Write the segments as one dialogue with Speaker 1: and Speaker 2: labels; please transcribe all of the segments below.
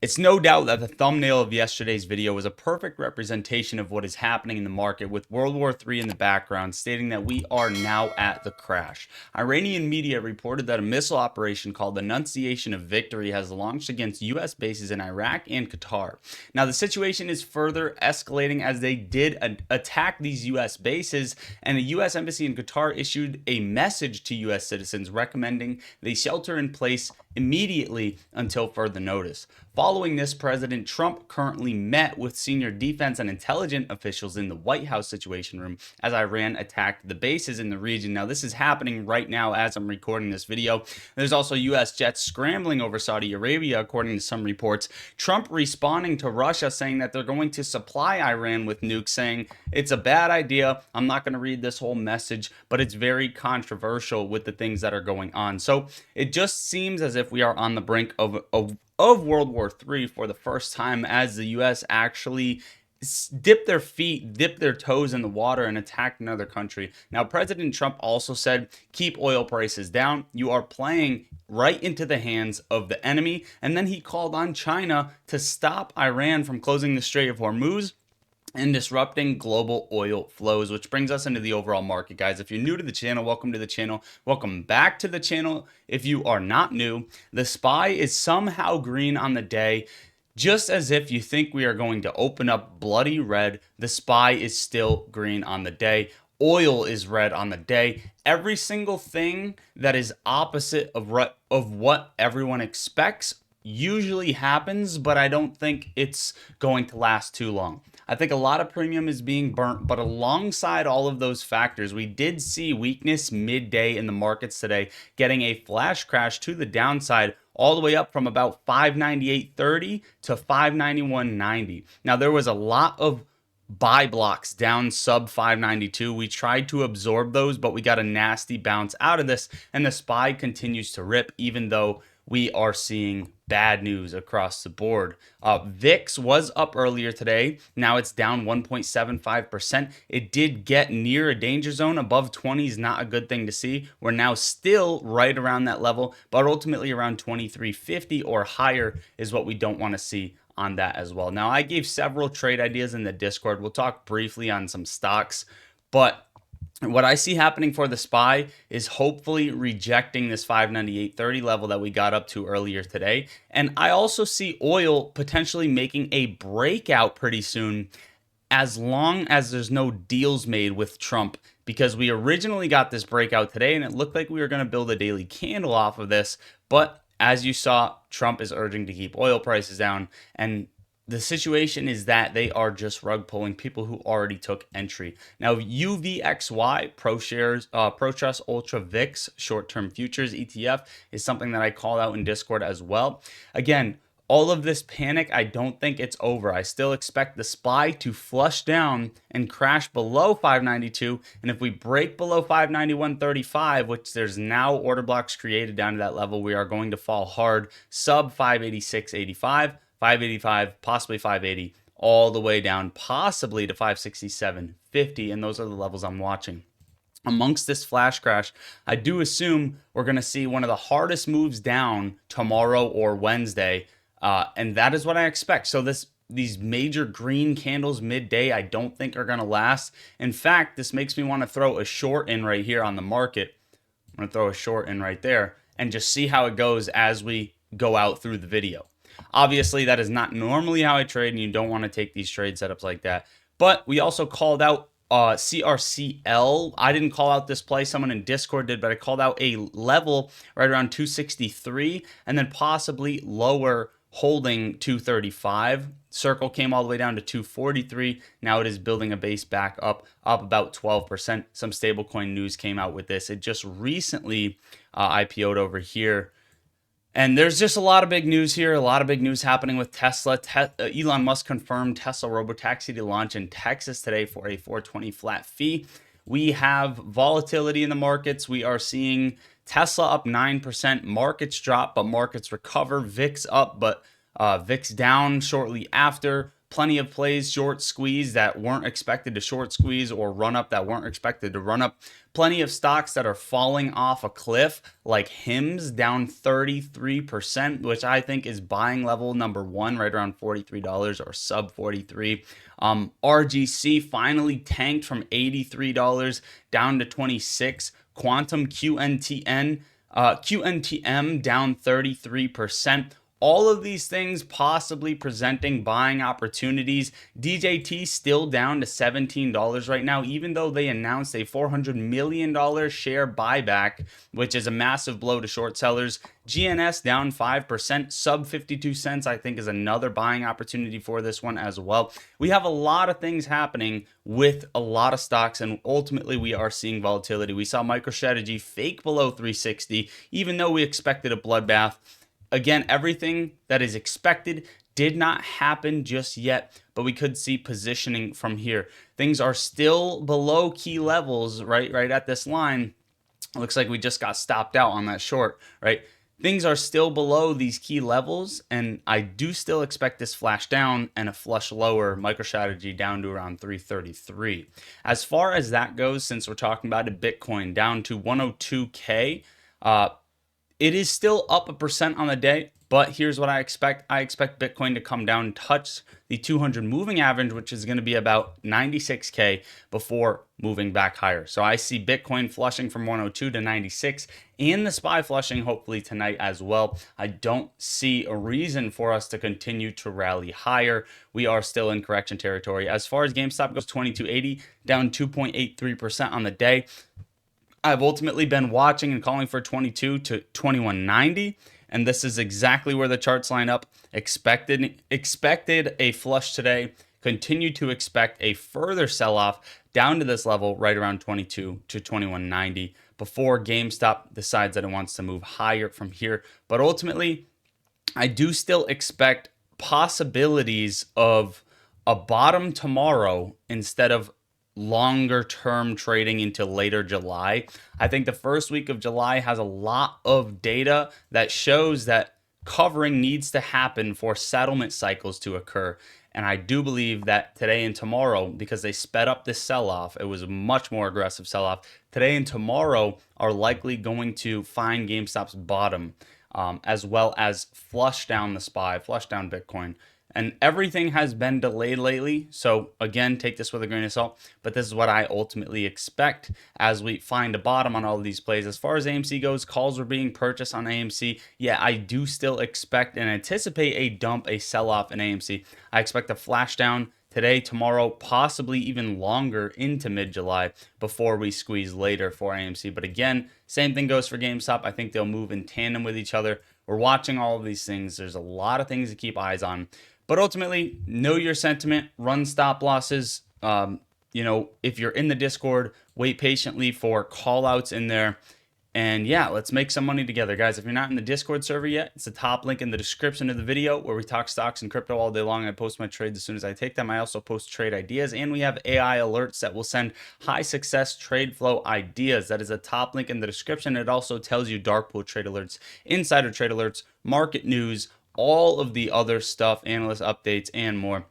Speaker 1: It's no doubt that the thumbnail of yesterday's video was a perfect representation of what is happening in the market, with World War III in the background, stating that we are now at the crash. Iranian media reported that a missile operation called the Annunciation of Victory has launched against U.S. bases in Iraq and Qatar. Now, the situation is further escalating as they did attack these U.S. bases, and a U.S. embassy in Qatar issued a message to U.S. citizens recommending they shelter in place immediately until further notice. Following this, President Trump currently met with senior defense and intelligence officials in the White House Situation Room as Iran attacked the bases in the region. Now, this is happening right now as I'm recording this video. There's also U.S. jets scrambling over Saudi Arabia, according to some reports. Trump responding to Russia, saying that they're going to supply Iran with nukes, saying it's a bad idea. I'm not going to read this whole message, but it's very controversial with the things that are going on. So it just seems as if we are on the brink of World War III for the first time, as the U.S. actually dipped their toes in the water and attacked another country. Now, President Trump also said, keep oil prices down. You are playing right into the hands of the enemy. And then he called on China to stop Iran from closing the Strait of Hormuz and disrupting global oil flows, which brings us into the overall market, guys. If you're new to the channel, welcome to the channel. Welcome back to the channel. If you are not new, the SPY is somehow green on the day. Just as if you think we are going to open up bloody red, the SPY is still green on the day. Oil is red on the day. Every single thing that is opposite of what everyone expects usually happens, but I don't think it's going to last too long. I think a lot of premium is being burnt, but alongside all of those factors, we did see weakness midday in the markets today, getting a flash crash to the downside all the way up from about 598.30 to 591.90. Now, there was a lot of buy blocks down sub 592. We tried to absorb those, but we got a nasty bounce out of this, and the SPY continues to rip, even though we are seeing bad news across the board. VIX was up earlier today. Now it's down 1.75%. It did get near a danger zone. Above 20 is not a good thing to see. We're now still right around that level, but ultimately around 2350 or higher is what we don't want to see on that as well. Now, I gave several trade ideas in the Discord. We'll talk briefly on some stocks, but what I see happening for the SPY is hopefully rejecting this 598.30 level that we got up to earlier today. And I also see oil potentially making a breakout pretty soon, as long as there's no deals made with Trump, because we originally got this breakout today and it looked like we were going to build a daily candle off of this. But as you saw, Trump is urging to keep oil prices down, and the situation is that they are just rug pulling people who already took entry. Now, UVXY, ProTrust Ultra VIX short-term futures ETF, is something that I called out in Discord as well. Again, all of this panic, I don't think it's over. I still expect the SPY to flush down and crash below 592. And if we break below 591.35, which there's now order blocks created down to that level, we are going to fall hard sub 586.85. 585, possibly 580, all the way down, possibly to 567.50, and those are the levels I'm watching. Amongst this flash crash, I do assume we're going to see one of the hardest moves down tomorrow or Wednesday, and that is what I expect. So these major green candles midday, I don't think are going to last. In fact, this makes me want to throw a short in right here on the market. I'm going to throw a short in right there and just see how it goes as we go out through the video. Obviously, that is not normally how I trade, and you don't want to take these trade setups like that. But we also called out CRCL. I didn't call out this play. Someone in Discord did, but I called out a level right around 263 and then possibly lower, holding 235. Circle came all the way down to 243. Now it is building a base back up about 12%. Some stablecoin news came out with this. It just recently IPO'd over here. And there's just a lot of big news here, a lot of big news happening with Tesla. Elon Musk confirmed Tesla Robotaxi to launch in Texas today for a $420 flat fee. We have volatility in the markets. We are seeing Tesla up 9%, markets drop, but markets recover. VIX up, but VIX down shortly after. plenty of plays short squeeze that weren't expected to short squeeze, or run up that weren't expected to run up. Plenty of stocks that are falling off a cliff, like HIMS down 33%, which I think is buying level number one, right around $43 or sub 43. RGC finally tanked from $83 down to 26. Quantum QNTM down 33%. All of these things possibly presenting buying opportunities. DJT still down to $17 right now, even though they announced a $400 million share buyback, which is a massive blow to short sellers. GNS down 5%, sub 52 cents, I think, is another buying opportunity for this one as well. We have a lot of things happening with a lot of stocks, and ultimately we are seeing volatility. We saw MicroStrategy fake below 360, even though we expected a bloodbath. Again, everything that is expected did not happen just yet, but we could see positioning from here. Things are still below key levels, right at this line. It looks like we just got stopped out on that short, right? Things are still below these key levels, and I do still expect this flash down and a flush lower, MicroStrategy down to around 333. As far as that goes, since we're talking about it, Bitcoin down to 102K. It is still up 1% on the day, but here's what I expect. I expect Bitcoin to come down, touch the 200 moving average, which is going to be about 96K before moving back higher. So I see Bitcoin flushing from 102 to 96, and the SPY flushing hopefully tonight as well. I don't see a reason for us to continue to rally higher. We are still in correction territory. As far as GameStop goes, 2280, down 2.83% on the day. I've ultimately been watching and calling for 22 to 2190, and this is exactly where the charts line up. Expected a flush today, continue to expect a further sell-off down to this level right around 22 to 2190 before GameStop decides that it wants to move higher from here. But ultimately, I do still expect possibilities of a bottom tomorrow instead of longer term trading into later July. I think the first week of July has a lot of data that shows that covering needs to happen for settlement cycles to occur. And I do believe that today and tomorrow, because they sped up this sell-off, it was a much more aggressive sell-off. Today and tomorrow are likely going to find GameStop's bottom, as well as flush down the SPY, flush down Bitcoin. And everything has been delayed lately. So again, take this with a grain of salt. But this is what I ultimately expect as we find a bottom on all of these plays. As far as AMC goes, calls were being purchased on AMC. Yeah, I do still expect and anticipate a dump, a sell-off in AMC. I expect a flash down today, tomorrow, possibly even longer into mid-July before we squeeze later for AMC. But again, same thing goes for GameStop. I think they'll move in tandem with each other. We're watching all of these things. There's a lot of things to keep eyes on. But ultimately, know your sentiment, run stop losses. If you're in the Discord, wait patiently for call outs in there. And yeah, let's make some money together, guys. If you're not in the Discord server yet, it's the top link in the description of the video where we talk stocks and crypto all day long. I post my trades as soon as I take them. I also post trade ideas, and we have AI alerts that will send high success trade flow ideas. That is a top link in the description. It also tells you dark pool trade alerts, insider trade alerts, market news, all of the other stuff, analyst updates, and more.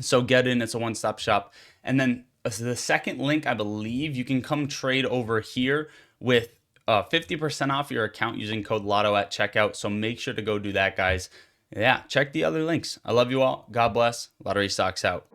Speaker 1: So get in. It's a one-stop shop. And then the second link, I believe you can come trade over here with 50% off your account using code LOTTO at checkout. So make sure to go do that, guys. Yeah, check the other links. I love you all. God bless. Lottery Stocks out.